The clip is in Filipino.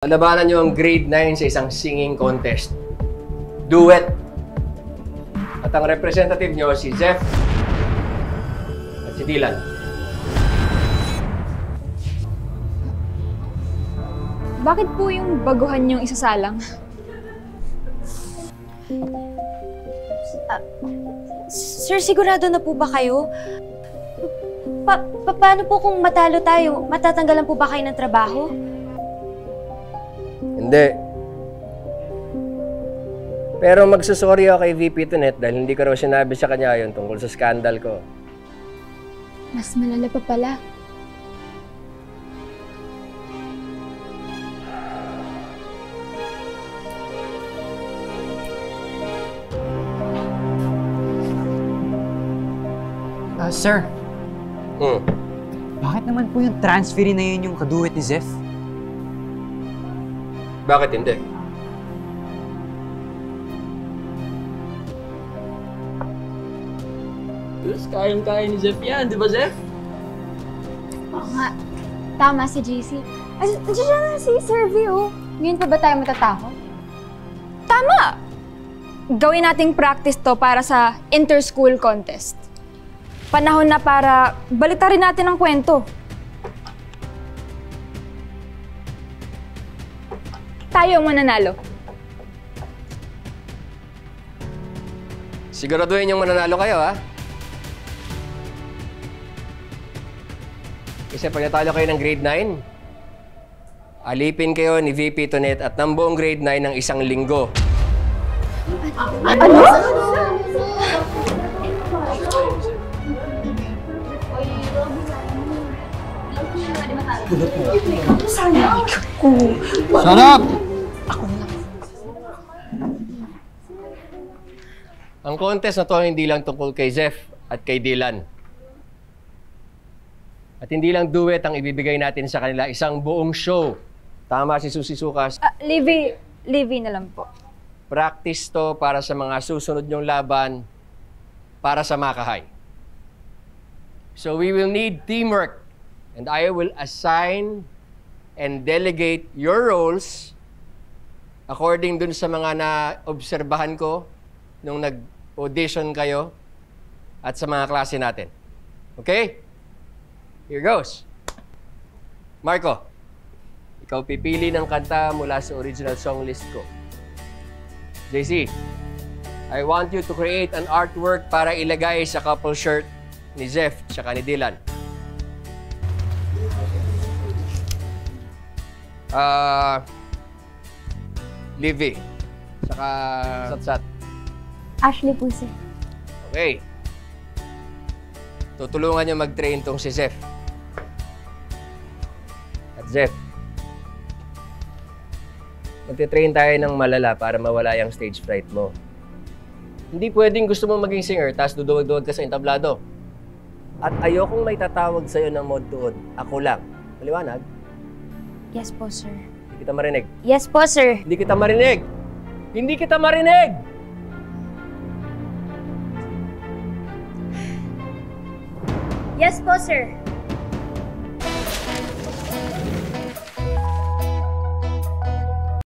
Labanan nyo ang grade 9 sa isang singing contest. Duet. At ang representative nyo si Zeph at si Dylan. Bakit po yung baguhan yung isasalang? Sir, sigurado na po ba kayo? Paano po kung matalo tayo? Matatanggalan po ba kayo ng trabaho? Hindi. Pero magsusorry ako kay VP Tonet dahil hindi ko raw sinabi sa kanya yun tungkol sa skandal ko. Mas malala pa pala. Sir. Hmm. Bakit naman po yung transferin na yun yung kaduet ni Zeph? Bakit hindi? Tapos kayang-kaya ni Zeph yan, di ba Zeph? Oo nga. Tama si JC. Andiyan na si Sir V, oh. Ngayon pa ba tayo matatakot? Tama! Gawin nating practice to para sa inter-school contest. Panahon na para baliktarin natin ang kwento. Tayo ang mananalo. Siguraduhin yung mananalo kayo, ha? Kasi pag natalo kayo ng grade 9, alipin kayo ni VP Tonet at ng buong grade 9 ng isang linggo. Ano? Shut up! Ang contest na to hindi lang tungkol kay Zeph at kay Dylan. At hindi lang duet ang ibibigay natin sa kanila, isang buong show. Tama si Susie Sukas. Livy na lang po. Practice to para sa mga susunod nyong laban para sa Makahay. So we will need teamwork. And I will assign and delegate your roles according dun sa mga na-obserbahan ko nung nag-audition kayo at sa mga klase natin. Okay? Here goes. Marco, ikaw pipili ng kanta mula sa original song list ko. JC, I want you to create an artwork para ilagay sa couple shirt ni Zeph at ni Dylan. Livy, saka Satsat. Ashley po, sir. Okay. Tutulungan niyo mag-train tong si Zeph. At Zeph, magte-train tayo ng malala para mawala yung stage fright mo. Hindi pwedeng gusto mong maging singer tapos duduwag-duwag ka sa entablado. At ayokong may tatawag sa'yo ng mod doon. Ako lang. Maliwanag? Yes po, sir. Hindi kita marinig. Yes po, sir. Hindi kita marinig! Hindi kita marinig! Yes po, sir.